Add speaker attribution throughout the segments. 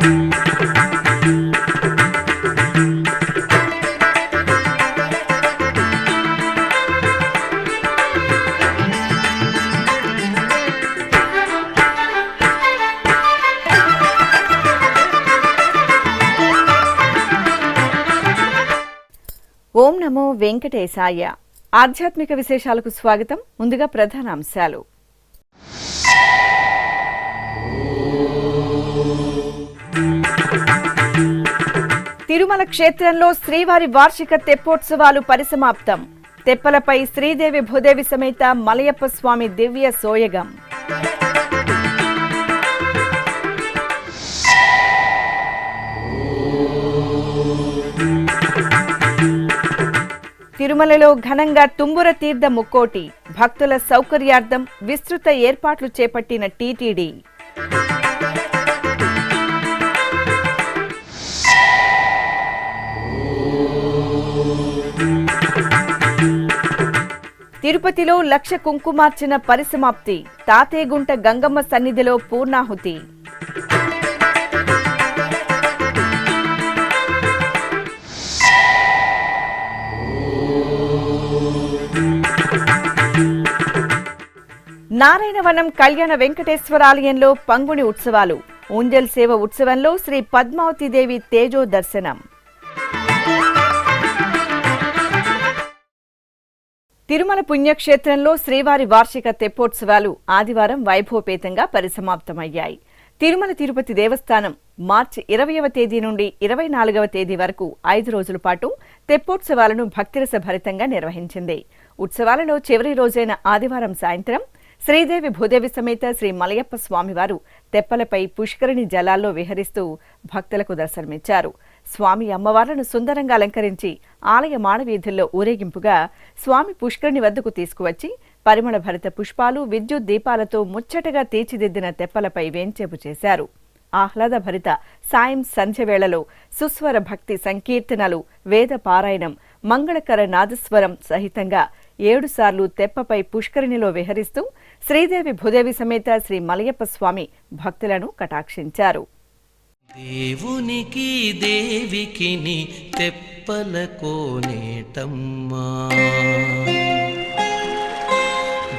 Speaker 1: ఓం నమో వెంకటేశాయ. ఆధ్యాత్మిక విశేషాలకు స్వాగతం. ముందుగా ప్రధాన అంశాలు. తిరుమల క్షేత్రంలో శ్రీవారి వార్షిక తెప్పోత్సవాలు పరిసమాప్తం. తెప్పలపై శ్రీదేవి భూదేవి సమేత మలయప్ప స్వామి దివ్య సోయగం. తిరుమలలో ఘనంగా తుంబుర తీర్థ ముక్కోటి. భక్తుల సౌకర్యార్థం విస్తృత ఏర్పాట్లు చేపట్టిన టీటీడీ. తిరుపతిలో 1,00,000 కుంకుమార్చన పరిసమాప్తి. తాతేగుంట గంగమ్మ సన్నిధిలో పూర్ణాహుతి. నారాయణవనం కళ్యాణ వెంకటేశ్వరాలయంలో పంగుని ఉత్సవాలు. ఊంజల్ సేవ ఉత్సవంలో శ్రీ పద్మావతీదేవి తేజో దర్శనం. తిరుమల పుణ్యక్షేత్రంలో శ్రీవారి వార్షిక తెప్పోత్సవాలు ఆదివారం వైభవపేతంగా పరిసమాప్తమయ్యాయి. తిరుమల తిరుపతి దేవస్థానం మార్చి 20వ తేదీ నుండి 24వ తేదీ వరకు 5 రోజుల పాటు తెప్పోత్సవాలను భక్తిరస భరితంగా నిర్వహించింది. ఉత్సవాలలో చివరి రోజైన ఆదివారం సాయంత్రం శ్రీదేవి భూదేవి సమేత శ్రీ మలయప్ప స్వామివారు తెప్పలపై పుష్కరిణి జలాల్లో విహరిస్తూ భక్తులకు దర్శనమిచ్చారు. స్వామి అమ్మవార్లను సుందరంగా అలంకరించి ఆలయ మాడవీధుల్లో ఊరేగింపుగా స్వామి పుష్కరిణి వద్దకు తీసుకువచ్చి పరిమళ భరిత పుష్పాలు, విద్యుత్ దీపాలతో ముచ్చటగా తీర్చిదిద్దిన తెప్పలపై వేంచేపు చేశారు. ఆహ్లాద భరిత సాయం సంధ్య వేళలో సుస్వర భక్తి సంకీర్తనలు, వేద పారాయణం, మంగళకర నాదస్వరం సహితంగా 7 సార్లు తెప్పపై పుష్కరిణిలో విహరిస్తూ శ్రీదేవి భూదేవి సమేత శ్రీ మలయప్ప స్వామి భక్తులను కటాక్షించారు.
Speaker 2: దేవునికి దేవికిని తెప్పల కోనేటమ్మా,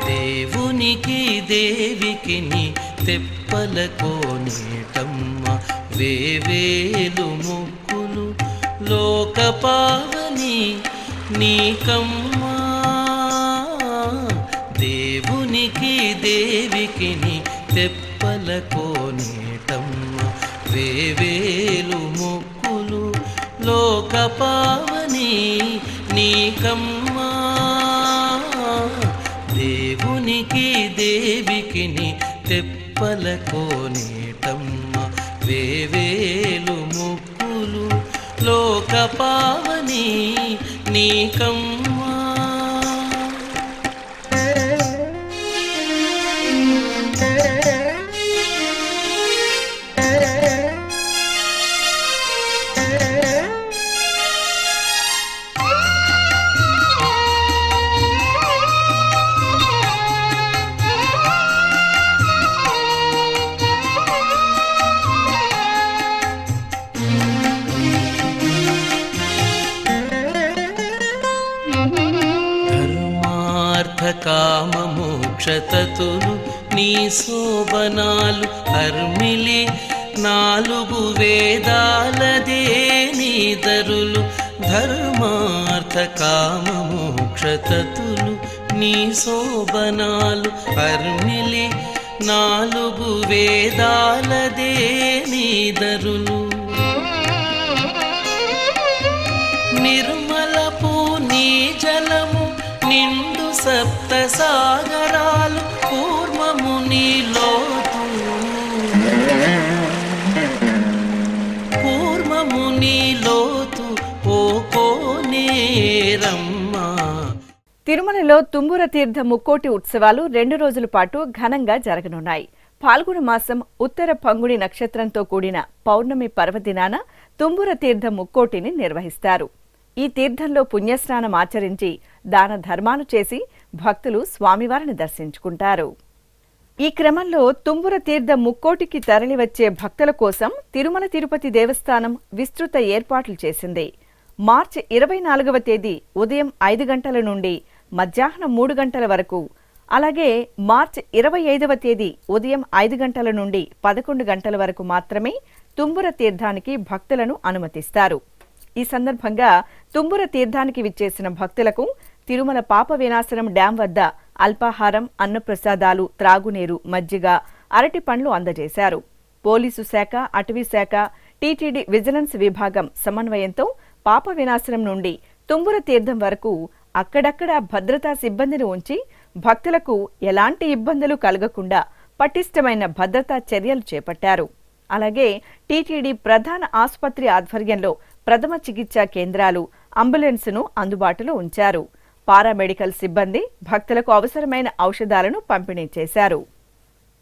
Speaker 2: దేవునికి దేవికిని తెప్పల కోనేటమ్మా, వేవేలు ముక్కులు లోకపావని నీకమ్మా, దేవునికి దేవికిని తెప్పల కోనేటమ్మా, వేవేలు ముక్కులు లోకపావని నీకమ్మా, దేవునికి దేవికిని తెప్పల కోనేటమ్మా, వేవేలు ముక్కులు లోకపావని నీకమ్మా. కామమోక్షతతులు నీ శోభనాలు హర్మిలి 4 వేదాలదే నీదరులు, ధర్మార్థ కామమోక్షతతులు నీ శోభనాలు హర్మిలి 4 వేదాలదే నీదరులు, నిర్మలపు నీ జలము నిండు సప్త సాగరాలు కూర్మము నీలోతు, కూర్మము నీలోతు ఓ కోనేరమ్మా.
Speaker 1: తిరుమలలో తుంబుర తీర్థ ముక్కోటి ఉత్సవాలు 2 రోజుల పాటు ఘనంగా జరగనున్నాయి. పాల్గొన మాసం ఉత్తర పంగుని నక్షత్రంతో కూడిన పౌర్ణమి పర్వదినాన తుంబుర తీర్థ ముక్కోటిని నిర్వహిస్తారు. ఈ తీర్థంలో పుణ్యస్నానం ఆచరించి దాన ధర్మాలు చేసి భక్తులు స్వామివారిని దర్శించుకుంటారు. ఈ క్రమంలో తుంబుర తీర్థ ముక్కోటికి తరలివచ్చే భక్తుల కోసం తిరుమల తిరుపతి దేవస్థానం విస్తృత ఏర్పాట్లు చేసింది. మార్చి 24వ తేదీ ఉదయం 5 గంటల నుండి మధ్యాహ్నం 3 గంటల వరకు, అలాగే మార్చి 25వ తేదీ ఉదయం 5 గంటల నుండి 11 గంటల వరకు మాత్రమే తుంబుర తీర్థానికి భక్తులను అనుమతిస్తారు. ఈ సందర్భంగా తుంబుర తీర్థానికి విచ్చేసిన భక్తులకు తిరుమల పాప వినాశనం డ్యాం వద్ద అల్పాహారం, అన్నప్రసాదాలు, త్రాగునీరు, మజ్జిగ, అరటి పండ్లు అందజేశారు. పోలీసు శాఖ, అటవీ శాఖ, టీటీడీ విజిలెన్స్ విభాగం సమన్వయంతో పాప వినాశనం నుండి తుంబుర తీర్థం వరకు అక్కడక్కడ భద్రతా సిబ్బందిని ఉంచి భక్తులకు ఎలాంటి ఇబ్బందులు కలగకుండా పటిష్టమైన భద్రతా చర్యలు చేపట్టారు. అలాగే టీటీడీ ప్రధాన ఆసుపత్రి ఆధ్వర్యంలో ప్రథమ చికిత్సా కేంద్రాలు, అంబులెన్సును అందుబాటులో ఉంచారు. పారామెడికల్ సిబ్బంది భక్తులకు అవసరమైన ఔషధాలను పంపిణీ చేశారు.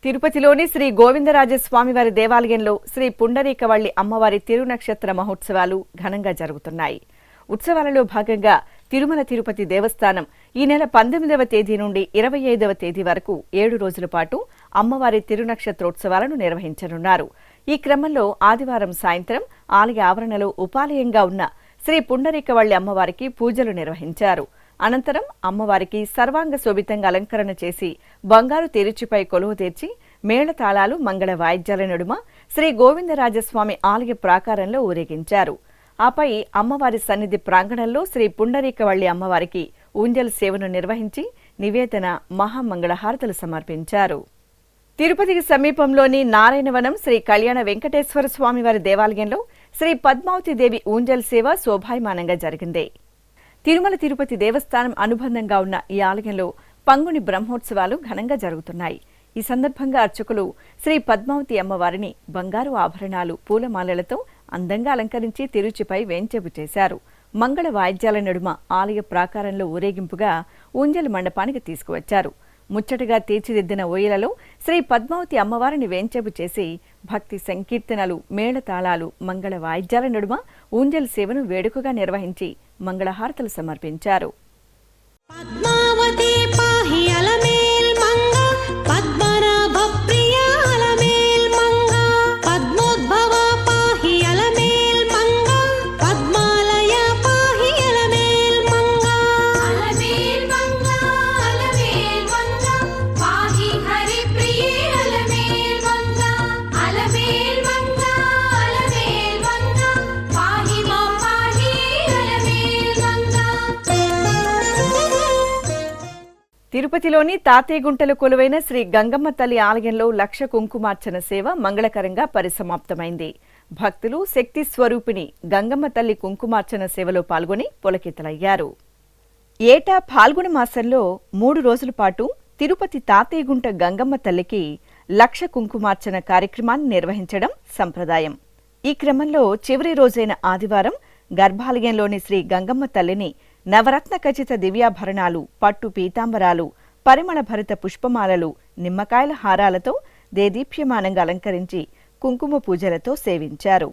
Speaker 1: తిరుపతిలోని శ్రీ గోవిందరాజస్వామివారి దేవాలయంలో శ్రీ పుండరీకవల్లి అమ్మవారి తిరునక్షత్ర మహోత్సవాలు ఘనంగా జరుగుతున్నాయి. ఉత్సవాలలో భాగంగా తిరుమల తిరుపతి దేవస్థానం ఈ నెల 19వ తేదీ నుండి 25వ తేదీ వరకు 7 రోజుల పాటు అమ్మవారి తిరునక్షత్రోత్సవాలను నిర్వహించనున్నారు. ఈ క్రమంలో ఆదివారం సాయంత్రం ఆలయ ఆవరణలో ఉపాలయంగా ఉన్న శ్రీ పుండరీకవల్లి అమ్మవారికి పూజలు నిర్వహించారు. అనంతరం అమ్మవారికి సర్వాంగ శోభితంగా అలంకరణ చేసి బంగారు తెరుచిపై కొలువు తీర్చి మేళతాళాలు, మంగళ వాయిద్యాల నడుమ శ్రీ గోవిందరాజస్వామి ఆలయ ప్రాకారంలో ఊరేగించారు. ఆపై అమ్మవారి సన్నిధి ప్రాంగణంలో శ్రీ పుండరీకవల్లి అమ్మవారికి ఊంజల్ సేవను నిర్వహించి నివేదన, మహామంగళహారతులు సమర్పించారు. తిరుపతికి సమీపంలోని నారాయణవనం శ్రీ కళ్యాణ వెంకటేశ్వర స్వామివారి దేవాలయంలో శ్రీ పద్మావతి దేవి ఊంజల్ సేవ శోభాయమానంగా జరిగింది. తిరుమల తిరుపతి దేవస్థానం అనుబంధంగా ఉన్న ఈ ఆలయంలో పంగుని బ్రహ్మోత్సవాలు ఘనంగా జరుగుతున్నాయి. ఈ సందర్భంగా అర్చకులు శ్రీ పద్మావతి అమ్మవారిని బంగారు ఆభరణాలు, పూలమాలలతో అందంగా అలంకరించి తిరుచిపై వేంచేపు చేశారు. మంగళ వాయిద్యాల నడుమ ఆలయ ప్రాకారంలో ఊరేగింపుగా ఊంజల్ మండపానికి తీసుకువచ్చారు. ముచ్చటగా తీర్చిదిద్దిన ఊయలలో శ్రీ పద్మావతి అమ్మవారిని వేంచేపు చేసి భక్తి సంకీర్తనలు, మేళతాళాలు, మంగళ వాయిద్యాల నడుమ ఊంజల్ సేవను వేడుకగా నిర్వహించి మంగళహారతులు సమర్పించారు. తిరుపతిలోని తాతయ్యగుంటలో కొలువైన శ్రీ గంగమ్మ తల్లి ఆలయంలో 1,00,000 కుంకుమార్చన సేవ మంగళకరంగా పరిసమాప్తమైంది. భక్తులు శక్తి స్వరూపిణి గంగమ్మ తల్లి కుంకుమార్చన సేవలో పాల్గొని పులకితలయ్యారు. ఏటా ఫాల్గుణ మాసంలో 3 రోజుల పాటు తిరుపతి తాతయ్యగుంట గంగమ్మ తల్లికి 1,00,000 కుంకుమార్చన కార్యక్రమాన్ని నిర్వహించడం సంప్రదాయం. ఈ క్రమంలో చివరి రోజైన ఆదివారం గర్భాలయంలోని శ్రీ గంగమ్మ తల్లిని నవరత్న ఖచిత దివ్యాభరణాలు, పట్టు పీతాంబరాలు, పరిమళ భరిత పుష్పమాలలు, నిమ్మకాయల హారాలతో దేదీప్యమానంగా అలంకరించి కుంకుమ పూజలతో సేవించారు.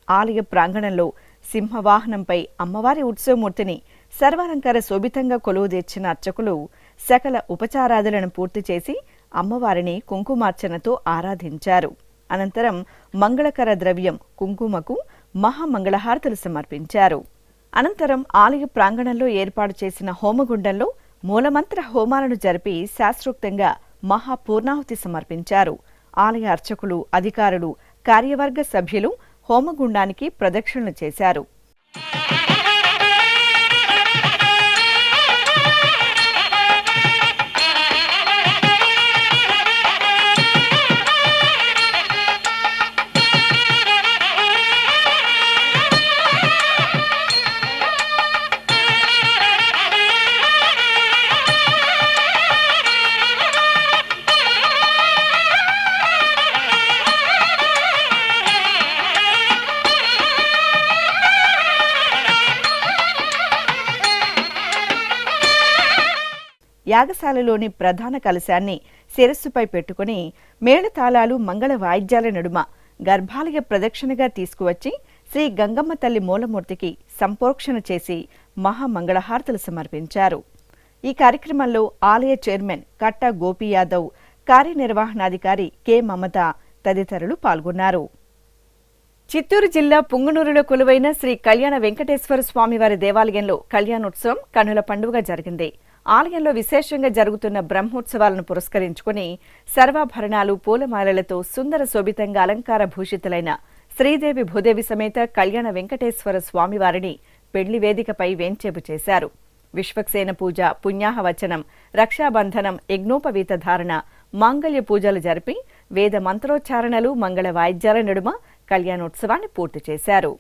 Speaker 1: ఆలయ ప్రాంగణంలో సింహవాహనంపై అమ్మవారి ఉత్సవమూర్తిని సర్వాలంకార శోభితంగా కొలువుదీర్చిన అర్చకులు సకల ఉపచారాదులను పూర్తి చేసి అమ్మవారిని కుంకుమార్చనతో ఆరాధించారు. అనంతరం మంగళకర ద్రవ్యం కుంకుమకు మహామంగళహారతులు సమర్పించారు. అనంతరం ఆలయ ప్రాంగణంలో ఏర్పాటు చేసిన హోమగుండంలో మూలమంత్ర హోమాలను జరిపి శాస్త్రోక్తంగా మహాపూర్ణాహుతి సమర్పించారు. ఆలయ అర్చకులు, అధికారులు, కార్యవర్గ సభ్యులు హోమగుండానికి ప్రదక్షిణలు చేశారు. యాగశాలలోని ప్రధాన కలశాన్ని శిరస్సుపై పెట్టుకుని మేళతాళాలు, మంగళ వాయిద్యాల నడుమ గర్భాలయ ప్రదక్షిణగా తీసుకువచ్చి శ్రీ గంగమ్మ తల్లి మూలమూర్తికి సంప్రోక్షణ చేసి మహామంగళహారతులు సమర్పించారు. ఈ కార్యక్రమంలో ఆలయ చైర్మన్ కట్టా గోపి యాదవ్, కార్యనిర్వహణాధికారి కె మమత తదితరులు పాల్గొన్నారు. చిత్తూరు జిల్లా పుంగనూరులో కొలువైన శ్రీ కళ్యాణ వెంకటేశ్వర స్వామివారి దేవాలయంలో కళ్యాణోత్సవం కన్నుల పండుగ జరిగింది. ఆలయంలో విశేషంగా జరుగుతున్న బ్రహ్మోత్సవాలను పురస్కరించుకుని సర్వాభరణాలు పూలమాలలతో సుందర శోభితంగా అలంకార భూషితులైన శ్రీదేవి భూదేవి సమేత కళ్యాణ వెంకటేశ్వర స్వామివారిని పెళ్లి వేదికపై వేంచేపు చేశారు. విశ్వక్సేన పూజ, పుణ్యాహవచనం, రక్షాబంధనం, యజ్ఞోపవీత ధారణ, మాంగళ్య పూజలు జరిపి వేద మంత్రోచ్చారణలు, మంగళ వాయిద్యాల నడుమ కళ్యాణోత్సవాన్ని పూర్తి చేశారు.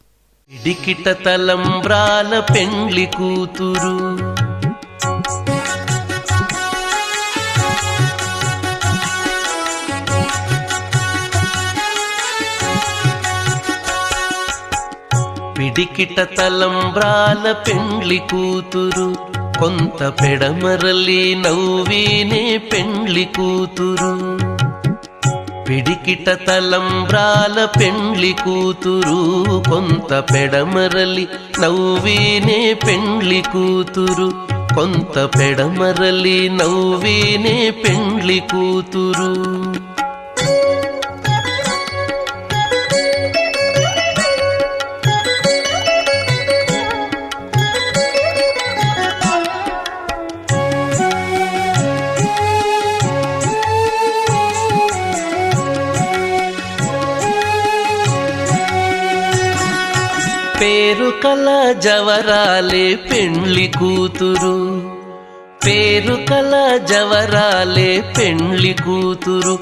Speaker 2: ఇడికిట తలంబ్రాల పెండ్లి కూతురు పిడికిట తలంబ్రాల పెండ్లి కూతురు కొంత పెడమరలి నవ్వీనే పెండ్లి కూతురు. పిడికిట తలంబ్రాల పెండ్లి కూతురు కొంత పెడమరలి నవ్వీనే పెండ్లి కూతురు. కొంత పెడమరలి నవ్వీనే పెండ్లి కూతురు. పేరు కల జవరాలే పెండ్లి కూతురు. పేరు కల జవరాలే పెండ్లి కూతురు.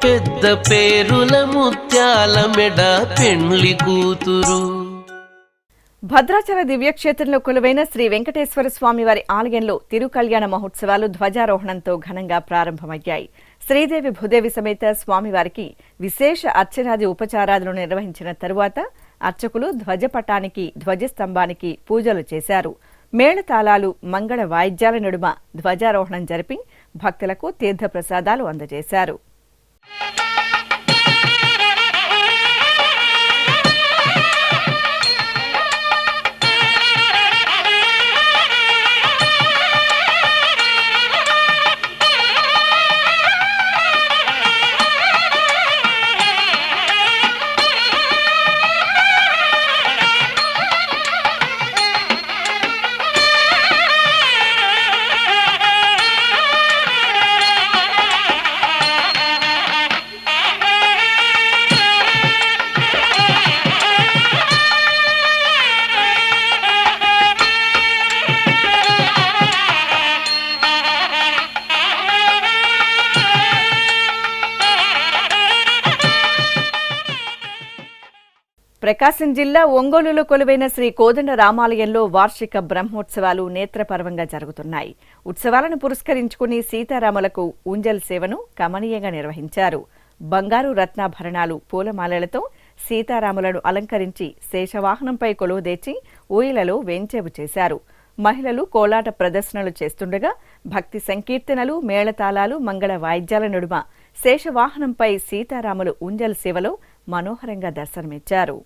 Speaker 2: పెద్ద పేరుల ముత్యాల మెడ పెండ్లి కూతురు.
Speaker 1: భద్రాచల దివ్యక్షేత్రంలో కొలువైన శ్రీ వెంకటేశ్వర స్వామివారి ఆలయంలో తిరుకల్యాణ మహోత్సవాలు ధ్వజారోహణంతో ఘనంగా ప్రారంభమయ్యాయి. శ్రీదేవి భూదేవి సమేత స్వామివారికి విశేష అర్చనాది ఉపచారాలను నిర్వహించిన తరువాత అర్చకులు ధ్వజపటానికి, ధ్వజస్తంభానికి పూజలు చేశారు. మేళతాళాలు, మంగళ వాయిద్యాల నడుమ ధ్వజారోహణం జరిపి భక్తులకు తీర్థప్రసాదాలు అందజేశారు. ప్రకాశం జిల్లా ఒంగోలులో కొలువైన శ్రీ కోదండ రామాలయంలో వార్షిక బ్రహ్మోత్సవాలు నేత్రపర్వంగా జరుగుతున్నాయి. ఉత్సవాలను పురస్కరించుకుని సీతారాములకు ఊంజల్ సేవను కమనీయంగా నిర్వహించారు. బంగారు రత్నాభరణాలు, పూలమాలలతో సీతారాములను అలంకరించి శేషవాహనంపై కొలువుదేర్చి ఊయలలో వేంచేపు చేశారు. మహిళలు కోలాట ప్రదర్శనలు చేస్తుండగా భక్తి సంకీర్తనలు, మేళతాళాలు, మంగళ వాయిద్యాల నడుమ శేషవాహనంపై సీతారాములు ఊంజల్ సేవలో మనోహరంగా దర్శనమిచ్చారు.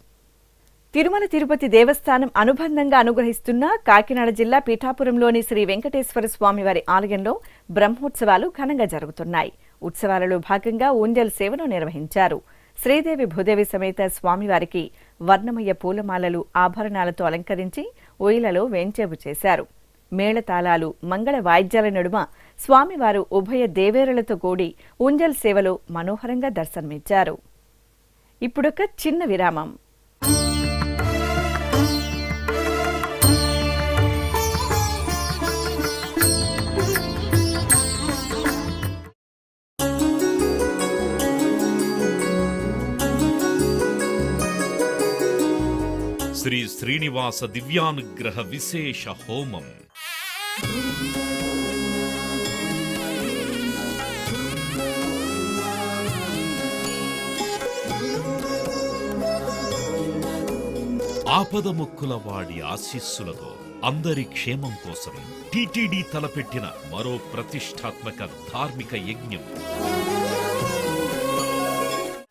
Speaker 1: తిరుమల తిరుపతి దేవస్థానం అనుబంధంగా అనుగ్రహిస్తున్న కాకినాడ జిల్లా పీఠాపురంలోని శ్రీ వెంకటేశ్వర స్వామివారి ఆలయంలో బ్రహ్మోత్సవాలు ఘనంగా జరుగుతున్నాయి. ఉత్సవాలలో భాగంగా ఊంజల్ సేవను నిర్వహించారు. శ్రీదేవి భూదేవి సమేత స్వామివారికి వర్ణమయ పూలమాలలు, ఆభరణాలతో అలంకరించి ఊయలలో వేంచేపు చేశారు. మేళతాళాలు, మంగళ వాయిద్యాల నడుమ స్వామివారు ఉభయ దేవేరులతో కూడి ఊంజల్ సేవలో మనోహరంగా దర్శనమిచ్చారు. ఇప్పుడొక చిన్న విరామం.
Speaker 3: శ్రీ శ్రీనివాస దివ్యానుగ్రహ విశేష హోమం. ఆపదముక్కుల వాడి ఆశీస్సులతో అందరి క్షేమం కోసం టిటిడి తలపెట్టిన మరో ప్రతిష్టాత్మక ధార్మిక యజ్ఞం.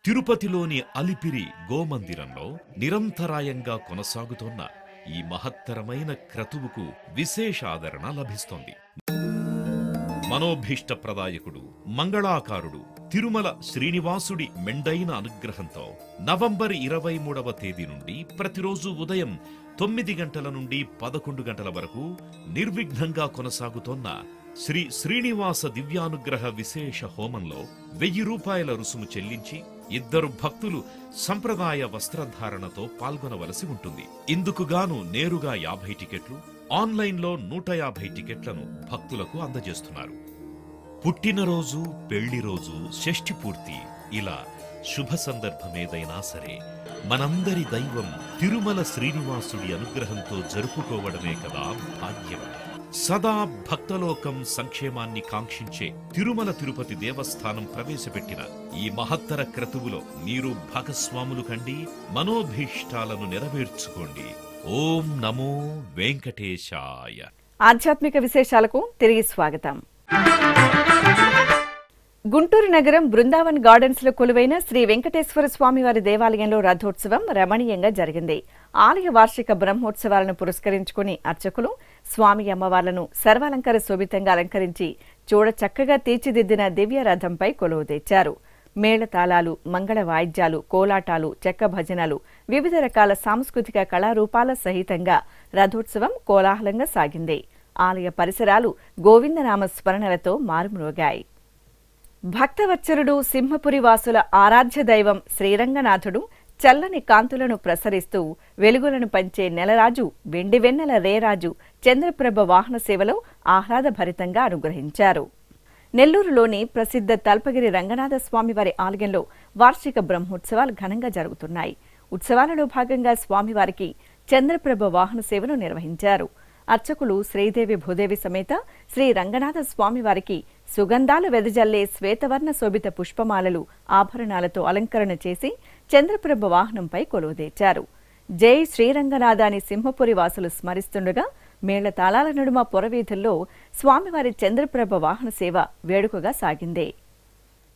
Speaker 3: తిరుపతిలోని అలిపిరి గోమందిరంలో నిరంతరాయంగా కొనసాగుతోన్న ఈ మహత్తరమైన క్రతువుకు విశేష ఆదరణ లభిస్తోంది. మనోభీష్టప్రదాయకుడు, మంగళాకారుడు, తిరుమల శ్రీనివాసుడి మెండైన అనుగ్రహంతో నవంబర్ 23వ తేదీ నుండి ప్రతిరోజు ఉదయం 9 గంటల నుండి 11 గంటల వరకు నిర్విఘ్నంగా కొనసాగుతోన్న శ్రీ శ్రీనివాస దివ్యానుగ్రహ విశేష హోమంలో 1000 రూపాయల రుసుము చెల్లించి 2 భక్తులు సంప్రదాయ వస్త్రధారణతో పాల్గొనవలసి ఉంటుంది. ఇందుకుగాను నేరుగా 50 టికెట్లు, ఆన్లైన్లో 150 టికెట్లను భక్తులకు అందజేస్తున్నారు. పుట్టినరోజు, పెళ్లి రోజు, షష్ఠి పూర్తి ఇలా శుభ సందర్భమేదైనా సరే మనందరి దైవం తిరుమల శ్రీనివాసుడి అనుగ్రహంతో జరుపుకోవడమే కదా భాగ్యం. సదా భక్తలోకం సంక్షేమాన్ని కాంక్షించే తిరుమల తిరుపతి దేవస్థానం ప్రవేశపెట్టిన ఈ మహత్తర క్రతువులో మీరు భాగస్వాములు కండి, మనోభీష్టాలను నెరవేర్చుకోండి. ఓం నమో వెంకటేశాయ.
Speaker 1: ఆధ్యాత్మిక విశేషాలకు తిరిగి స్వాగతం. గుంటూరు నగరం బృందావన్ గార్డెన్స్ లో కొలువైన శ్రీ వెంకటేశ్వర స్వామివారి దేవాలయంలో రథోత్సవం రమణీయంగా జరిగింది. ఆలయ వార్షిక బ్రహ్మోత్సవాలను పురస్కరించుకుని అర్చకులు స్వామి అమ్మవార్లను సర్వాలంకార శోభితంగా అలంకరించి చూడ చక్కగా తీర్చిదిద్దిన దివ్య రథంపై కొలువు తెచ్చారు. మేళతాళాలు, మంగళ వాయిద్యాలు, కోలాటాలు, చెక్క భజనలు, వివిధ రకాల సాంస్కృతిక కళారూపాల సహితంగా రథోత్సవం కోలాహలంగా సాగింది. ఆలయ పరిసరాలు గోవిందనామ స్మరణలతో మారుమ్రోగాయి. భక్తవత్సరుడు, సింహపురి వాసుల ఆరాధ్య దైవం శ్రీరంగనాథుడు చల్లని కాంతులను ప్రసరిస్తూ వెలుగులను పంచే నెలరాజు, వెండి వెన్నెల రేరాజు చంద్రప్రభ వాహన సేవలో ఆహ్లాదభరితంగా అనుగ్రహించారు. నెల్లూరులోని ప్రసిద్ధ తల్పగిరి రంగనాథ స్వామివారి ఆలయంలో వార్షిక బ్రహ్మోత్సవాలు ఘనంగా జరుగుతున్నాయి. ఉత్సవాలలో భాగంగా స్వామివారికి చంద్రప్రభ వాహన సేవను నిర్వహించారు. అర్చకులు శ్రీదేవి భూదేవి సమేత శ్రీ రంగనాథ స్వామివారికి సుగంధాలు వెదజల్లే శ్వేతవర్ణ శోభిత పుష్పమాలలు, ఆభరణాలతో అలంకరణ చేసి చంద్రప్రభ వాహనంపై కొలువుదీర్చారు. జై శ్రీరంగనాథ అని సింహపురి వాసులు స్మరిస్తుండగా మేళతాళాల నడుమ పొరవీధుల్లో స్వామివారి చంద్రప్రభ వాహన సేవ వేడుకగా సాగింది.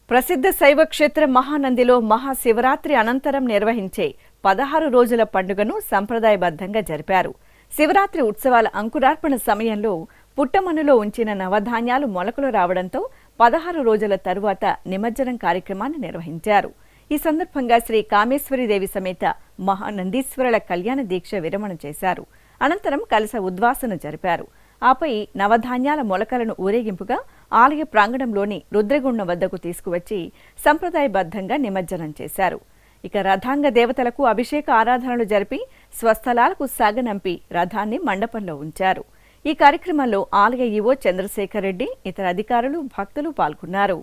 Speaker 1: ప్రసిద్ధ శైవక్షేత్ర మహానందిలో మహాశివరాత్రి అనంతరం నిర్వహించే 16 రోజుల పండుగను సంప్రదాయబద్ధంగా జరిపారు. శివరాత్రి ఉత్సవాల అంకురార్పణ సమయంలో పుట్టమన్నులో ఉంచిన నవధాన్యాలు మొలకలు రావడంతో 16 రోజుల తరువాత నిమజ్జనం కార్యక్రమాన్ని నిర్వహించారు. ఈ సందర్భంగా శ్రీ కామేశ్వరీదేవి సమేత మహానందీశ్వరుల కళ్యాణ దీక్ష విరమణ చేశారు. అనంతరం కలశ ఉద్వాసన జరిపారు. ఆపై నవధాన్యాల మొలకలను ఊరేగింపుగా ఆలయ ప్రాంగణంలోని రుద్రగుండం వద్దకు తీసుకువచ్చి సంప్రదాయబద్ధంగా నిమజ్జనం చేశారు. ఇక రథాంగ దేవతలకు అభిషేక ఆరాధనలు జరిపి స్వస్థలాలకు సాగనంపి రథాన్ని మండపంలో ఉంచారు. ఈ కార్యక్రమంలో ఆలయ ఈవో చంద్రశేఖర్ రెడ్డి, ఇతర అధికారులు, భక్తులు పాల్గొన్నారు.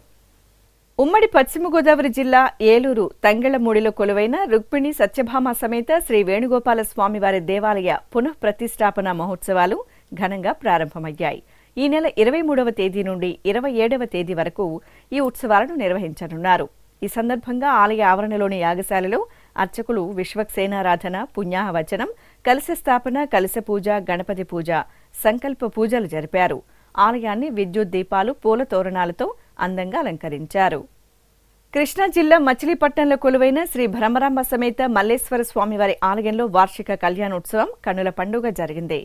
Speaker 1: ఉమ్మడి పశ్చిమ గోదావరి జిల్లా ఏలూరు తంగెళ్లమూడిలో కొలువైన రుక్మిణి సత్యభామ సమేత శ్రీ వేణుగోపాల స్వామివారి దేవాలయ పునఃప్రతిష్ఠాపన మహోత్సవాలు ఘనంగా ప్రారంభమయ్యాయి. ఈ నెల 23వ తేదీ నుండి 27వ తేదీ వరకు ఈ ఉత్సవాలను నిర్వహించనున్నారు. ఈ సందర్భంగా ఆలయ ఆవరణలోని యాగశాలలో అర్చకులు విశ్వక్సేనారాధన, పుణ్యాహవచనం, కలశ స్థాపన, కలశ పూజ, గణపతి పూజ, సంకల్ప పూజలు జరిపారు. ఆలయాన్ని విద్యుత్ దీపాలు, పూల తోరణాలతో అందంగా అలంకరించారు. కృష్ణా జిల్లా మచిలీపట్నంలో కొలువైన శ్రీ భ్రమరాంబ సమేత మల్లేశ్వర స్వామివారి ఆలయంలో వార్షిక కళ్యాణోత్సవం కన్నుల పండుగ జరిగింది.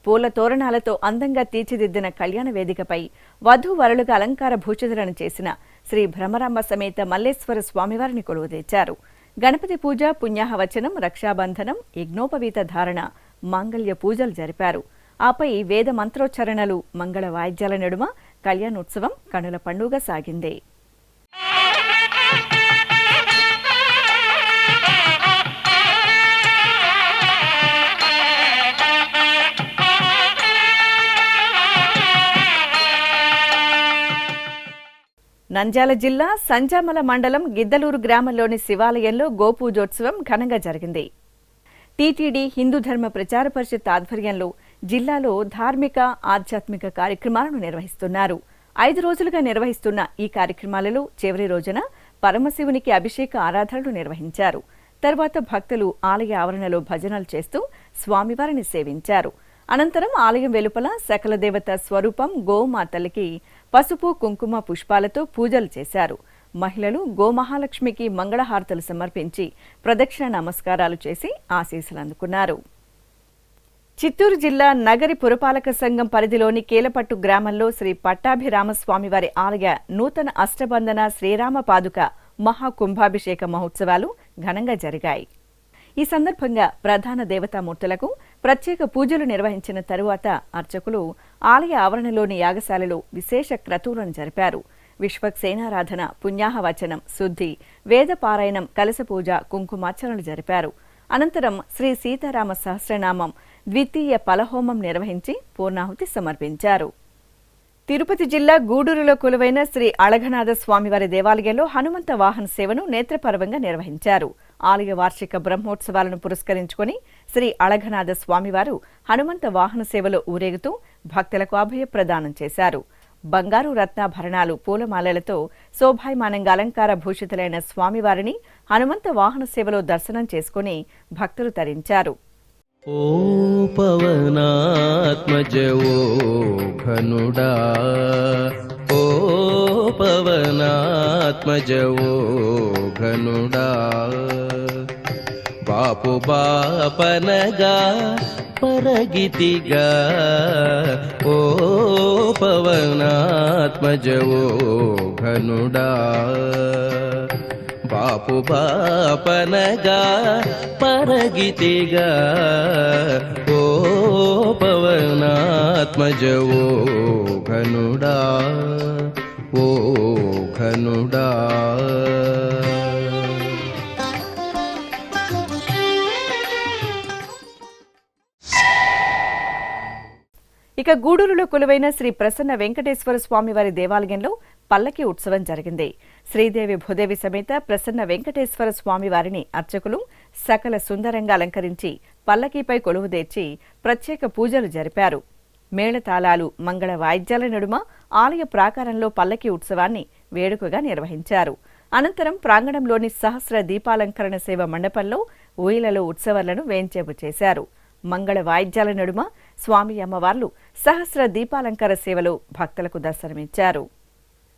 Speaker 1: పూల తోరణాలతో అందంగా తీర్చిదిద్దిన కళ్యాణ వేదికపై వధూవరులుగా అలంకార భూషితులను చేసిన శ్రీ భ్రమరాంబ సమేత మల్లేశ్వర స్వామివారిని కొలువుదీర్చారు. గణపతి పూజ, పుణ్యాహవచనం, రక్షాబంధనం, యజ్ఞోపవీత ధారణ, మాంగళ్య పూజలు జరిపారు. ఆపై వేద మంత్రోచ్చరణలు, మంగళ వాయిద్యాల నడుమ కళ్యాణోత్సవం కనుల పండుగ సాగింది. నంద్యాల జిల్లా సంజామల మండలం గిద్దలూరు గ్రామంలోని శివాలయంలో గోపూజోత్సవం ఘనంగా జరిగింది. టీటీడీ హిందూ ధర్మ ప్రచార పరిషత్ ఆధ్వర్యంలో జిల్లాలో ధార్మిక, ఆధ్యాత్మిక కార్యక్రమాలను నిర్వహిస్తున్నారు. 5 రోజులుగా నిర్వహిస్తున్న ఈ కార్యక్రమాలలో చివరి రోజున పరమశివునికి అభిషేక ఆరాధనలు నిర్వహించారు. తర్వాత భక్తులు ఆలయ ఆవరణలో భజనలు చేస్తూ స్వామివారిని సేవించారు. అనంతరం ఆలయం వెలుపల సకల దేవత స్వరూపం గోమాతలకి పసుపు, కుంకుమ, పుష్పాలతో పూజలు చేశారు. మహిళలు గోమహాలక్ష్మికి మంగళహారతులు సమర్పించి ప్రదక్షిణ నమస్కారాలు చేసి ఆశీస్సులు అందుకున్నారు. చిత్తూరు జిల్లా నగరి పురపాలక సంఘం పరిధిలోని కీలపట్టు గ్రామంలో శ్రీ పట్టాభిరామస్వామివారి ఆలయ నూతన అష్టబంధన శ్రీరామ పాదుక మహాకుంభాభిషేక మహోత్సవాలు ఘనంగా జరిగాయి. ఈ సందర్భంగా ప్రధాన దేవతామూర్తులకు ప్రత్యేక పూజలు నిర్వహించిన తరువాత అర్చకులు ఆలయ ఆవరణలోని యాగశాలలో విశేష క్రతువులను జరిపారు. విశ్వక్సేనారాధన, పుణ్యాహవచనం, శుద్ధి, వేదపారాయణం, కలశపూజ, కుంకుమార్చనలు జరిపారు. అనంతరం శ్రీ సీతారామ సహస్రనామం ద్వితీయ ఫలహోమం నిర్వహించి పూర్ణాహుతి సమర్పించారు. తిరుపతి జిల్లా గూడూరులో కొలువైన శ్రీ అళఘనాథ స్వామివారి దేవాలయంలో హనుమంత వాహన సేవను నేత్రపర్వంగా నిర్వహించారు. ఆలయ వార్షిక బ్రహ్మోత్సవాలను పురస్కరించుకుని శ్రీ అళఘనాథ స్వామివారు హనుమంత వాహన సేవలో ఊరేగుతూ భక్తులకు అభయ ప్రదానం చేశారు. బంగారు రత్నాభరణాలు, పూలమాలలతో శోభాయమానంగా అలంకార భూషితులైన స్వామివారిని హనుమంత వాహన సేవలో దర్శనం చేసుకుని భక్తులు తరించారు.
Speaker 2: ఓ పవనాత్మజ ఓ ఘనుడా, ఓ పవనాత్మజ ఓ ఘనుడా, బాపు బాపనగా పరగితిగా, ఓ పవనాత్మజ ఓ ఘనుడా, బాపు బాపనగా పరగితిగా, ఓ పవనాత్మజ ఓ ఘనుడా, ఓ ఘనుడా.
Speaker 1: ఇక గూడూరులో కొలువైన శ్రీ ప్రసన్న వెంకటేశ్వర స్వామివారి దేవాలయంలో పల్లకి ఉత్సవం జరిగింది. శ్రీదేవి భూదేవి సమేత ప్రసన్న వెంకటేశ్వర స్వామివారిని అర్చకులు సకల సుందరంగా అలంకరించి పల్లకీపై కొలువుదీర్చి ప్రత్యేక పూజలు జరిపారు. మేళతాళాలు, మంగళ వాయిద్యాల నడుమ ఆలయ ప్రాకారంలో పల్లకి ఉత్సవాన్ని వేడుకగా నిర్వహించారు. అనంతరం ప్రాంగణంలోని సహస్ర దీపాలంకరణ సేవ మండపంలో ఊయలలో ఉత్సవాలను వేంచేపు చేశారు. మంగళ వాయిద్యాల నడుమ స్వామి అమ్మవార్లు సహస్ర దీపాలంకార సేవలో భక్తులకు దర్శనమిచ్చారు.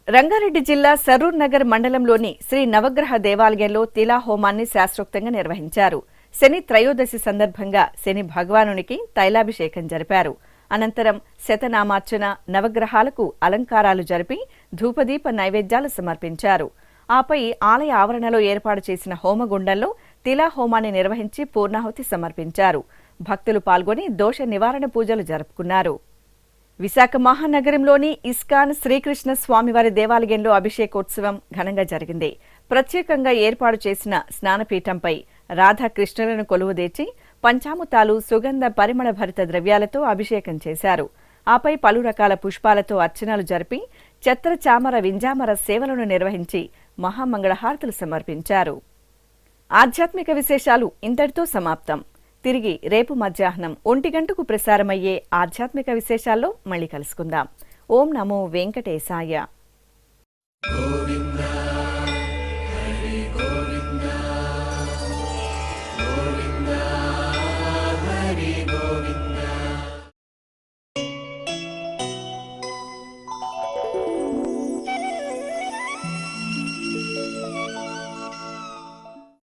Speaker 1: రంగారెడ్డి జిల్లా సరూర్ నగర్ మండలంలోని శ్రీ నవగ్రహ దేవాలయంలో తిలాహోమాన్ని శాస్త్రోక్తంగా నిర్వహించారు. శని త్రయోదశి సందర్భంగా శని భగవానునికి తైలాభిషేకం జరిపారు. అనంతరం శతనామార్చన, నవగ్రహాలకు అలంకారాలు జరిపి ధూపదీప నైవేద్యాలు సమర్పించారు. ఆపై ఆలయ ఆవరణలో ఏర్పాటు చేసిన హోమగుండంలో తిలాహోమాన్ని నిర్వహించి పూర్ణాహుతి సమర్పించారు. భక్తులు పాల్గొని దోష నివారణ పూజలు జరుపుకున్నారు. విశాఖ మహానగరంలోని ఇస్కాన్ శ్రీకృష్ణ స్వామివారి దేవాలయంలో అభిషేకోత్సవం ఘనంగా జరిగింది. ప్రత్యేకంగా ఏర్పాటు చేసిన స్నానపీఠంపై రాధాకృష్ణులను కొలువుదీర్చి పంచామృతాలు, సుగంధ పరిమళ భరిత ద్రవ్యాలతో అభిషేకం చేశారు. ఆపై పలు రకాల పుష్పాలతో అర్చనలు జరిపి ఛత్ర చామర వింజామర సేవలను నిర్వహించి మహామంగళహారతులు సమర్పించారు. ఆధ్యాత్మిక విశేషాలు ఇంతటితో సమాప్తం. తిరిగి రేపు మధ్యాహ్నం 1 గంటకు ప్రసారమయ్యే ఆధ్యాత్మిక విశేషాల్లో మళ్ళీ కలుసుకుందాం. ఓం నమో వెంకటేశాయ.